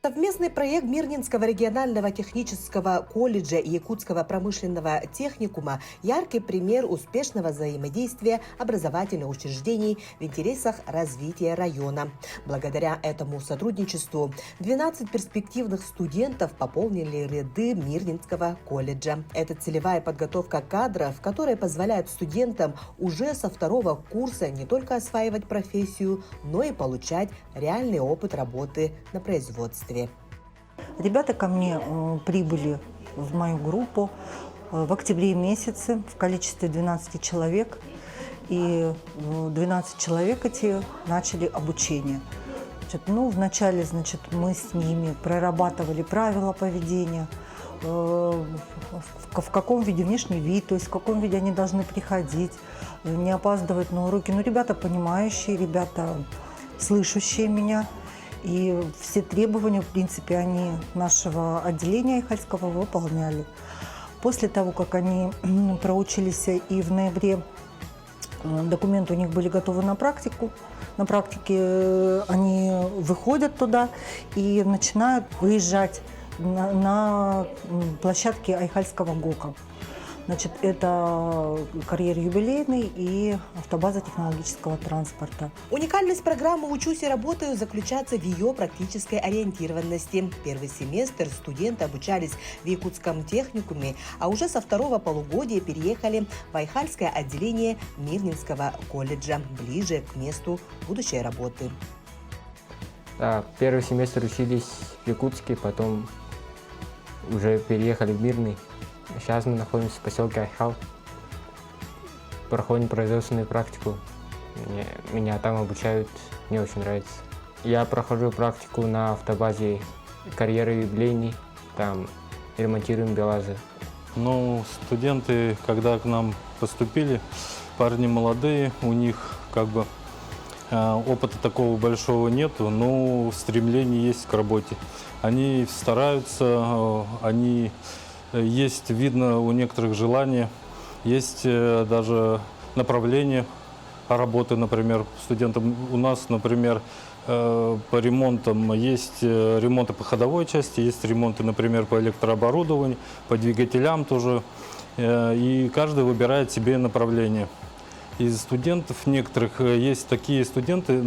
Совместный проект Мирнинского регионального технического колледжа и Якутского промышленного техникума – яркий пример успешного взаимодействия образовательных учреждений в интересах развития района. Благодаря этому сотрудничеству 12 перспективных студентов пополнили ряды Мирнинского колледжа. Это целевая подготовка кадров, которая позволяет студентам уже со второго курса не только осваивать профессию, но и получать реальный опыт работы на производстве. Ребята ко мне прибыли в мою группу в октябре месяце в количестве 12 человек. И 12 человек эти начали обучение. Вначале мы с ними прорабатывали правила поведения, в каком виде внешний вид, то есть в каком виде они должны приходить, не опаздывать на уроки. Ребята понимающие, ребята слышащие меня. И все требования, в принципе, они нашего отделения Айхальского выполняли. После того, как они проучились и в ноябре документы у них были готовы на практику, на практике они выходят туда и начинают выезжать на площадке Айхальского ГОКа. Это карьер юбилейный и автобаза технологического транспорта. Уникальность программы «Учусь и работаю» заключается в ее практической ориентированности. Первый семестр студенты обучались в Якутском техникуме, а уже со второго полугодия переехали в Айхальское отделение Мирнинского колледжа, ближе к месту будущей работы. Да, первый семестр учились в Якутске, потом уже переехали в Мирный. Сейчас мы находимся в поселке Айхал, проходим производственную практику. Меня там обучают, мне очень нравится. Я прохожу практику на автобазе карьеры юбилейный, там ремонтируем БелАЗы. Студенты, когда к нам поступили, парни молодые, у них опыта такого большого нету, но стремление есть к работе. Они стараются, есть, видно у некоторых желание, есть даже направление работы, например, студентам. У нас, например, по ремонтам есть ремонты по ходовой части, есть ремонты, например, по электрооборудованию, по двигателям тоже. И каждый выбирает себе направление. Из студентов некоторых есть такие студенты,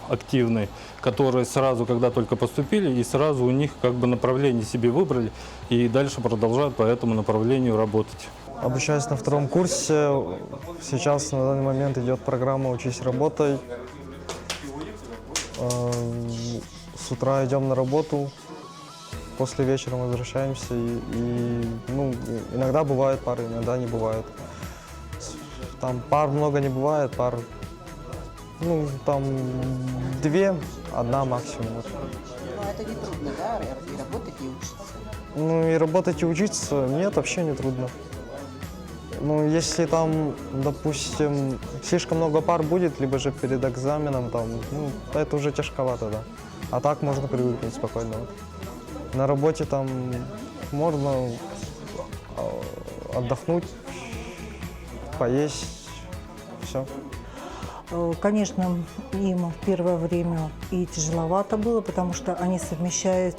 активные, которые сразу, когда только поступили, и сразу у них направление себе выбрали и дальше продолжают по этому направлению работать. Обучаюсь на втором курсе. Сейчас на данный момент идет программа «Учись, работай». С утра идем на работу, после вечера мы возвращаемся. Иногда бывают пары, иногда не бывает. Там пар много не бывает, пар, 2, 1 максимум. Это не трудно, да, и работать, и учиться? И работать, и учиться нет, вообще не трудно. Если там, допустим, слишком много пар будет, либо же перед экзаменом, это уже тяжковато, да. А так можно привыкнуть спокойно. На работе там можно отдохнуть, поесть, все. Конечно, им в первое время и тяжеловато было, потому что они совмещают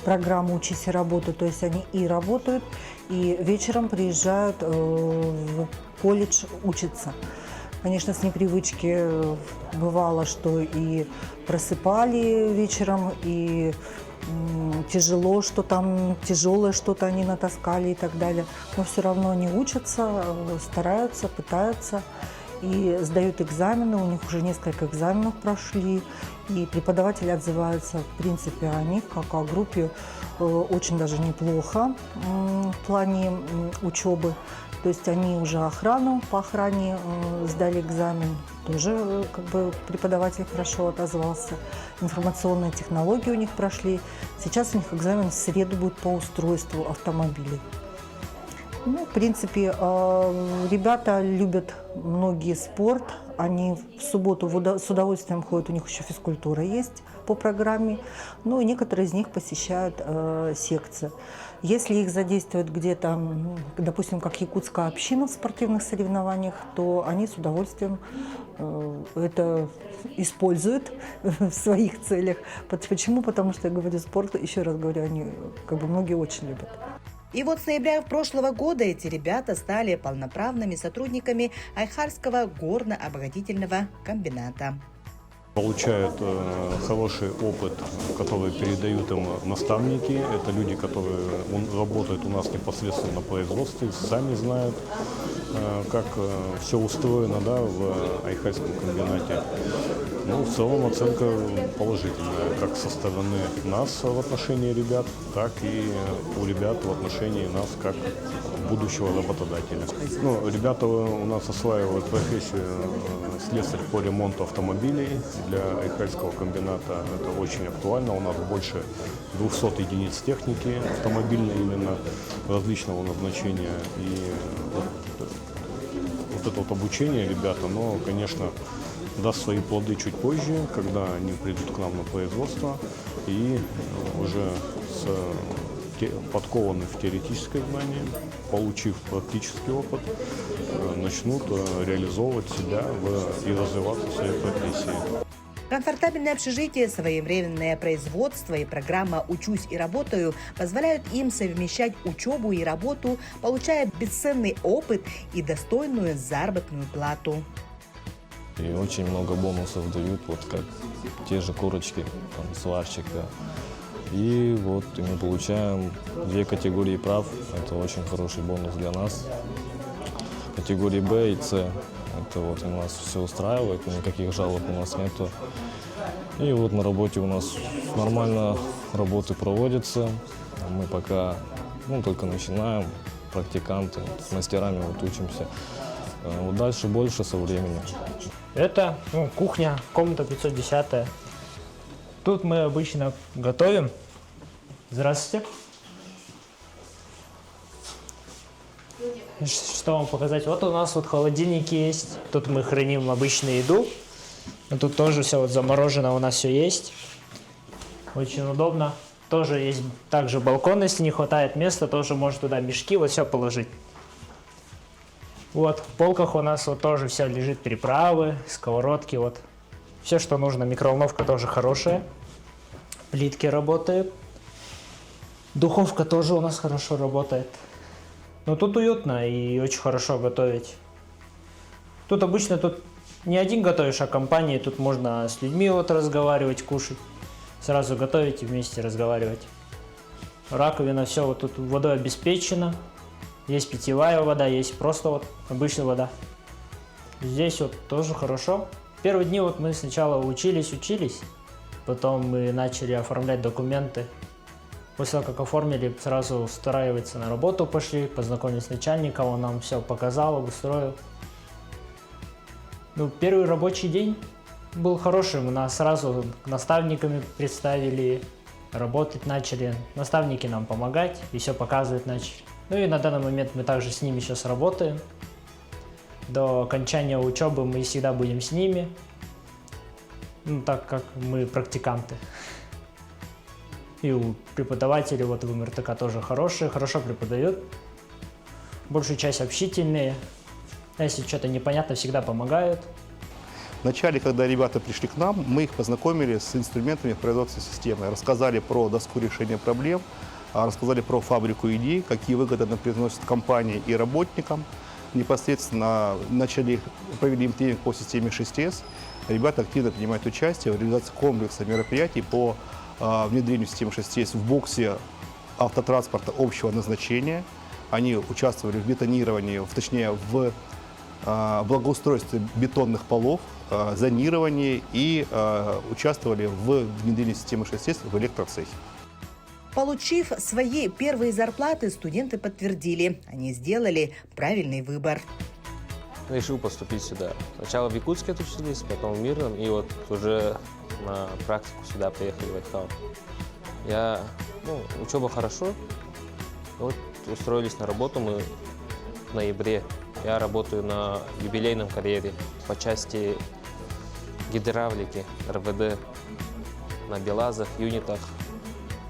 программу «Учись и работай», то есть они и работают, и вечером приезжают в колледж учиться. Конечно, с непривычки бывало, что и просыпали вечером, и тяжелое что-то они натаскали и так далее. Но все равно они учатся, стараются, пытаются и сдают экзамены. У них уже несколько экзаменов прошли. И преподаватели отзываются, в принципе, о них, как о группе, очень даже неплохо в плане учебы. То есть они уже по охране сдали экзамен, тоже преподаватель хорошо отозвался. Информационные технологии у них прошли. Сейчас у них экзамен в среду будет по устройству автомобилей. Ну, в принципе, ребята любят многие спорт. Они в субботу с удовольствием ходят, у них еще физкультура есть по программе. Ну и некоторые из них посещают секции. Если их задействуют где-то, допустим, как якутская община в спортивных соревнованиях, то они с удовольствием это используют в своих целях. Почему? Потому что, я говорю, спорт, еще раз говорю, они многие очень любят. И вот с ноября прошлого года эти ребята стали полноправными сотрудниками Айхарского горно-обогатительного комбината. Получают хороший опыт, который передают им наставники. Это люди, которые работают у нас непосредственно на производстве, сами знают, как все устроено, да, в Айхарском комбинате. Ну, в целом оценка положительная, как со стороны нас в отношении ребят, так и у ребят в отношении нас как будущего работодателя. Ну, ребята у нас осваивают профессию слесарь по ремонту автомобилей. Для Айхарского комбината это очень актуально. У нас больше 200 единиц техники автомобильной именно различного назначения. И вот это вот обучение ребята, оно, конечно, даст свои плоды чуть позже, когда они придут к нам на производство и уже подкованные в теоретическое знание, получив практический опыт, начнут реализовывать себя и развиваться в своей профессии. Комфортабельное общежитие, своевременное производство и программа «Учусь и работаю» позволяют им совмещать учебу и работу, получая бесценный опыт и достойную заработную плату. И очень много бонусов дают, вот как те же корочки, там, сварщика. И вот мы получаем 2 категории прав. Это очень хороший бонус для нас. Категории Б и С. Это вот у нас все устраивает, никаких жалоб у нас нету. И вот на работе у нас нормально работы проводятся. Мы пока только начинаем, практиканты, с мастерами вот учимся. Вот дальше больше со временем. Это кухня, комната 510. Тут мы обычно готовим. Здравствуйте. Что вам показать? Вот у нас вот холодильники есть. Тут мы храним обычную еду. Но тут тоже все вот заморожено, у нас все есть. Очень удобно. Тоже есть также балкон, если не хватает места, тоже можно туда мешки вот все положить. Вот, в полках у нас вот тоже все лежит, приправы, сковородки, вот. Все, что нужно. Микроволновка тоже хорошая. Плитки работают. Духовка тоже у нас хорошо работает. Но тут уютно и очень хорошо готовить. Тут обычно не один готовишь, а компании. Тут можно с людьми вот разговаривать, кушать. Сразу готовить и вместе разговаривать. Раковина, все вот тут водой обеспечено. Есть питьевая вода, есть просто вот обычная вода. Здесь вот тоже хорошо. Первые дни вот мы сначала учились, потом мы начали оформлять документы. После того, как оформили, сразу устраиваться на работу пошли, познакомились с начальником, он нам все показал, обустроил. Ну, первый рабочий день был хорошим, нас сразу наставниками представили, работать начали, наставники нам помогать и все показывать начали. Ну и на данный момент мы также с ними сейчас работаем. До окончания учебы мы всегда будем с ними, так как мы практиканты. И у преподавателей вот в МРТК тоже хорошо преподают. Большую часть общительные. Если что-то непонятно, всегда помогают. Вначале, когда ребята пришли к нам, мы их познакомили с инструментами производственной системы, рассказали про доску решения проблем, рассказали про фабрику идей, какие выгоды она приносит компании и работникам. Непосредственно провели им тренинг по системе 6С. Ребята активно принимают участие в реализации комплекса мероприятий по внедрению системы 6С в боксе автотранспорта общего назначения. Они участвовали в бетонировании, точнее в благоустройстве бетонных полов, зонировании и участвовали в внедрении системы 6С в электроцехе. Получив свои первые зарплаты, студенты подтвердили, они сделали правильный выбор. Решил поступить сюда. Сначала в Якутске отучились, потом в Мирном, и вот уже на практику сюда приехали в Айхар. Учеба хорошо, вот устроились на работу, мы в ноябре. Я работаю на юбилейном карьере по части гидравлики, РВД, на БелАЗах, юнитах,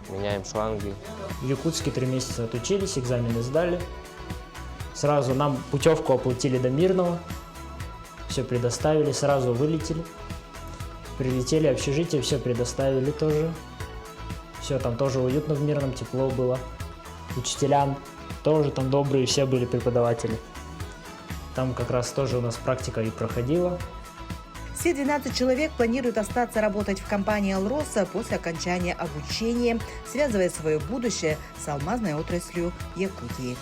меняем шланги. В Якутске 3 месяца отучились, экзамены сдали. Сразу нам путевку оплатили до Мирного, все предоставили, сразу вылетели. Прилетели, общежитие, все предоставили тоже. Все там тоже уютно в Мирном, тепло было. Учителям тоже там добрые все были преподаватели. Там как раз тоже у нас практика и проходила. Все 12 человек планируют остаться работать в компании «Алроса» после окончания обучения, связывая свое будущее с алмазной отраслью Якутии.